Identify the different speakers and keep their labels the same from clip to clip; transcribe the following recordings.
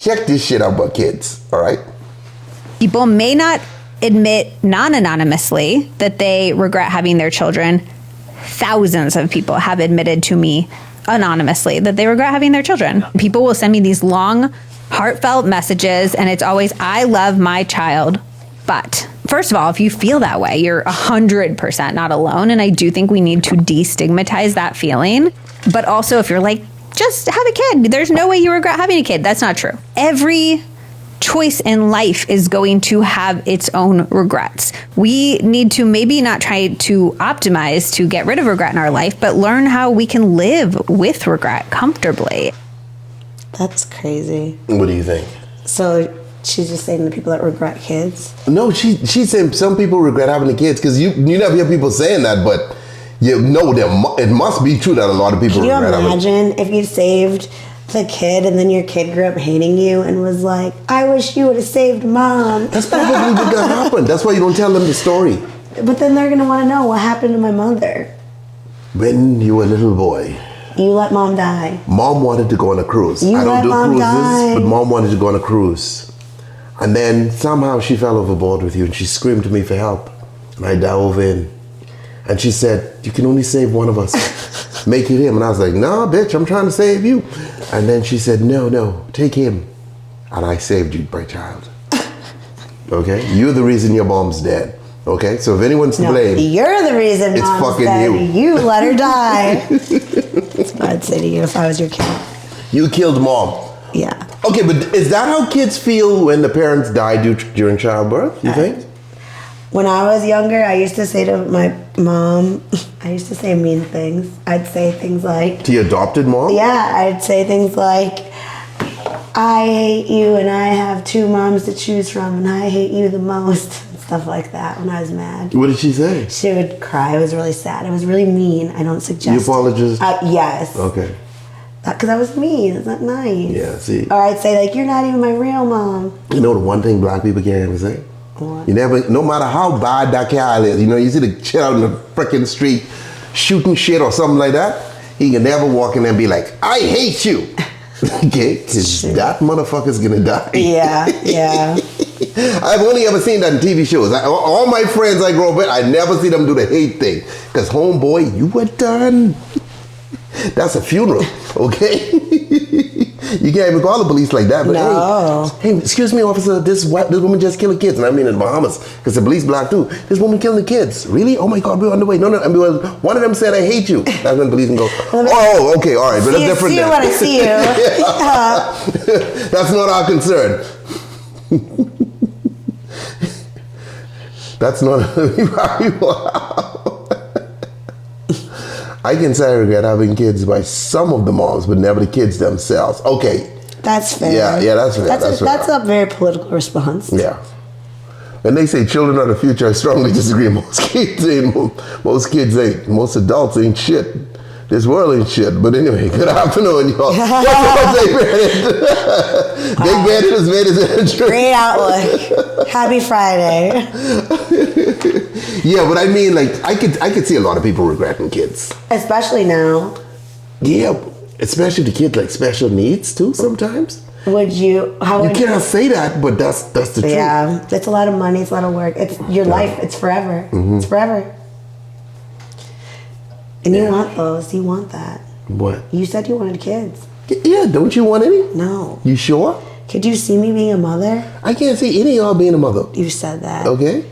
Speaker 1: check this shit out about kids, all right?
Speaker 2: People may not admit non-anonymously that they regret having their children. Thousands of people have admitted to me anonymously that they regret having their children. People will send me these long, heartfelt messages, and it's always, I love my child. But first of all, if you feel that way, you're 100% not alone. And I do think we need to destigmatize that feeling. But also, if you're like, just have a kid, there's no way you regret having a kid. That's not true. Every choice in life is going to have its own regrets. We need to maybe not try to optimize to get rid of regret in our life, but learn how we can live with regret comfortably.
Speaker 3: That's crazy.
Speaker 1: What do you think?
Speaker 3: So she's just saying the people that regret kids?
Speaker 1: No, she's saying some people regret having the kids, because you never hear people saying that, but you know it must be true that a lot of people regret having.
Speaker 3: Can you imagine if you saved the kid and then your kid grew up hating you and was like, I wish you would have saved mom?
Speaker 1: That's probably what gonna happen. That's why you don't tell them the story.
Speaker 3: But then they're gonna want to know what happened to my mother.
Speaker 1: When you were a little boy,
Speaker 3: you let mom die.
Speaker 1: Mom wanted to go on a cruise.
Speaker 3: I don't do cruises,
Speaker 1: but mom wanted to go on a cruise. And then somehow she fell overboard with you and she screamed to me for help. And I dove in. And she said, you can only save one of us. Make it him. And I was like, nah, bitch, I'm trying to save you. And then she said, no, take him. And I saved you, my child. Okay? You're the reason your mom's dead. Okay? So if anyone's to blame,
Speaker 3: you're the reason
Speaker 1: it's
Speaker 3: mom's
Speaker 1: fucking
Speaker 3: dead.
Speaker 1: you.
Speaker 3: You let her die. That's what I'd say to you if I was your kid.
Speaker 1: You killed mom.
Speaker 3: Yeah.
Speaker 1: Okay, but is that how kids feel when the parents die during childbirth, you think?
Speaker 3: When I was younger, I used to say to my mom, I used to say mean things. I'd say things like...
Speaker 1: To your adopted mom?
Speaker 3: Yeah, I'd say things like, I hate you and I have two moms to choose from and I hate you the most. Stuff like that when I was mad.
Speaker 1: What did she say?
Speaker 3: She would cry. It was really sad. It was really mean. I don't suggest...
Speaker 1: You apologize?
Speaker 3: Yes.
Speaker 1: Okay.
Speaker 3: Because I was mean. It's not nice.
Speaker 1: Yeah, see.
Speaker 3: Or I'd say like, you're not even my real mom.
Speaker 1: You know the one thing black people can't ever say?
Speaker 3: What?
Speaker 1: You never, no matter how bad that guy is, you see the shit out in the freaking street shooting shit or something like that, he can never walk in there and be like, I hate you. Okay? Because that motherfucker's gonna die.
Speaker 3: Yeah.
Speaker 1: I've only ever seen that in TV shows. All my friends I grew up with, I never see them do the hate thing. Because homeboy, you were done. That's a funeral, okay? You can't even call the police like that. But
Speaker 3: no.
Speaker 1: Hey, excuse me, officer, this woman just killed kids. And I mean in the Bahamas, because the police black too. This woman killing the kids. Really? Oh my God, we're on the way. No. I mean, one of them said, I hate you. That's when the police can go, oh, okay, all right. But that's different.
Speaker 3: See you when I see you.
Speaker 1: Yeah. That's not our concern. That's not... I can say I regret having kids by some of the moms, but never the kids themselves. Okay.
Speaker 3: That's fair.
Speaker 1: Yeah, that's fair.
Speaker 3: That's a very political response.
Speaker 1: Yeah. When they say children are the future, I strongly disagree. Most kids ain't. Most adults ain't shit. This world ain't shit. But anyway, good afternoon, y'all. Big Bandit has made his entrance.
Speaker 3: Great outlook. Happy Friday.
Speaker 1: Yeah, but I mean, like, I could see a lot of people regretting kids.
Speaker 3: Especially now.
Speaker 1: Yeah, especially the kids like special needs too sometimes.
Speaker 3: Would you?
Speaker 1: You cannot say that, but that's the truth.
Speaker 3: Yeah, it's a lot of money. It's a lot of work. It's your life. It's forever. Mm-hmm. It's forever. And you want those. You want that.
Speaker 1: What?
Speaker 3: You said you wanted kids.
Speaker 1: Yeah, don't you want any?
Speaker 3: No.
Speaker 1: You sure?
Speaker 3: Could you see me being a mother?
Speaker 1: I can't see any of y'all being a mother.
Speaker 3: You said that.
Speaker 1: Okay.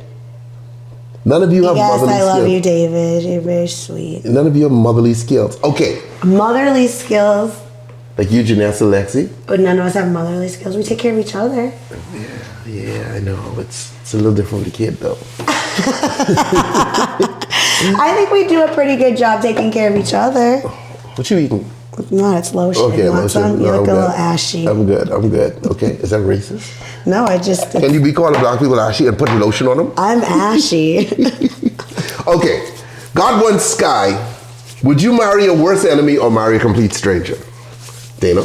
Speaker 1: None of you have motherly skills.
Speaker 3: Yes, I love you, David. You're very sweet.
Speaker 1: None of you have motherly skills. Okay.
Speaker 3: Motherly skills.
Speaker 1: Like you, Janessa, Lexi.
Speaker 3: But none of us have motherly skills. We take care of each other.
Speaker 1: Yeah, I know. It's a little different with the kid, though.
Speaker 3: I think we do a pretty good job taking care of each other.
Speaker 1: What you eating?
Speaker 3: No, it's lotion.
Speaker 1: Okay,
Speaker 3: you want
Speaker 1: lotion.
Speaker 3: some? You look a little ashy.
Speaker 1: I'm good. Okay. Is that racist?
Speaker 3: No, I just...
Speaker 1: Can you be calling black people ashy and putting lotion on them?
Speaker 3: I'm ashy.
Speaker 1: Okay. God wants Sky. Would you marry a worst enemy or marry a complete stranger? Dana?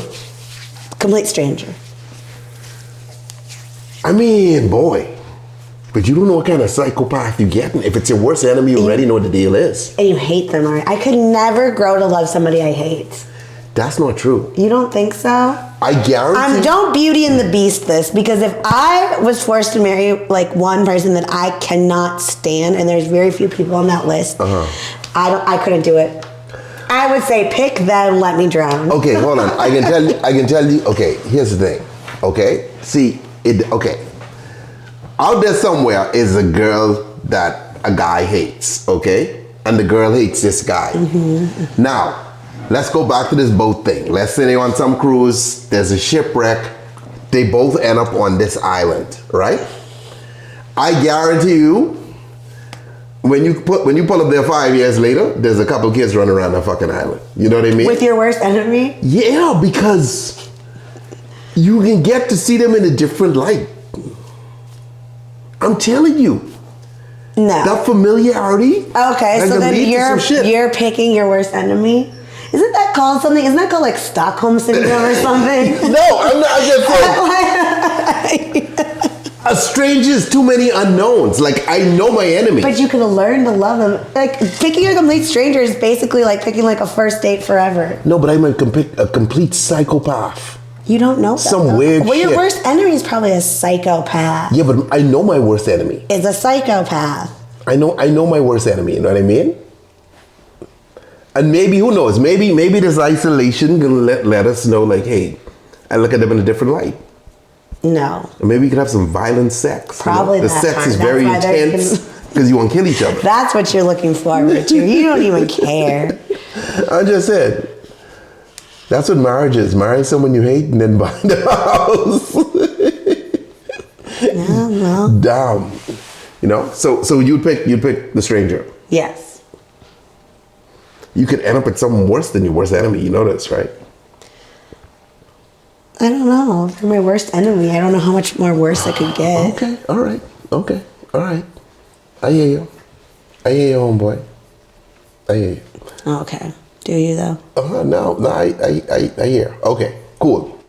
Speaker 3: Complete stranger.
Speaker 1: I mean, boy. But you don't know what kind of psychopath you're getting. If it's your worst enemy, you already know what the deal is.
Speaker 3: And you hate them, right? I could never grow to love somebody I hate.
Speaker 1: That's not true.
Speaker 3: You don't think so?
Speaker 1: I guarantee.
Speaker 3: Don't Beauty and the Beast this, because if I was forced to marry like one person that I cannot stand, and there's very few people on that list, I couldn't do it. I would say pick them, let me drown.
Speaker 1: Okay, hold on. I can tell you. Okay, here's the thing. Okay, see it. Okay, out there somewhere is a girl that a guy hates. Okay, and the girl hates this guy. Now. Let's go back to this boat thing. Let's say they're on some cruise, there's a shipwreck, they both end up on this island, right? I guarantee you, when you pull up there 5 years later, there's a couple kids running around the fucking island. You know what I mean?
Speaker 3: With your worst enemy?
Speaker 1: Yeah, because you can get to see them in a different light. I'm telling you.
Speaker 3: No.
Speaker 1: That familiarity.
Speaker 3: Okay, so then you're picking your worst enemy? Isn't that called something? Isn't that called like Stockholm Syndrome or something?
Speaker 1: No, I'm not. I'm just saying. A stranger's too many unknowns. Like, I know my enemy.
Speaker 3: But you can learn to love them. Like, picking a complete stranger is basically like picking like a first date forever.
Speaker 1: No, but I'm a complete psychopath.
Speaker 3: You don't know that,
Speaker 1: some weird
Speaker 3: Well,
Speaker 1: shit.
Speaker 3: your worst enemy is probably a psychopath.
Speaker 1: Yeah, but I know my worst enemy.
Speaker 3: Is a psychopath.
Speaker 1: I know my worst enemy. You know what I mean? And maybe, who knows? Maybe this isolation can let us know, like, hey, I look at them in a different light.
Speaker 3: No.
Speaker 1: And maybe we could have some violent sex.
Speaker 3: Probably
Speaker 1: you know? The
Speaker 3: that
Speaker 1: sex
Speaker 3: part.
Speaker 1: is very intense because you want to kill each other.
Speaker 3: That's what you're looking forward to. You don't even care.
Speaker 1: I just said, that's what marriage is. Marrying someone you hate and then buying the house.
Speaker 3: Yeah, well.
Speaker 1: Damn. You know? So you'd pick the stranger.
Speaker 3: Yes.
Speaker 1: You could end up with someone worse than your worst enemy. You know this, right?
Speaker 3: I don't know. If they're my worst enemy, I don't know how much more worse I could get.
Speaker 1: Okay. All right. Okay. All right. I hear you. I hear you, homeboy. I hear you.
Speaker 3: Okay. Do you though?
Speaker 1: No, I hear. Okay. Cool.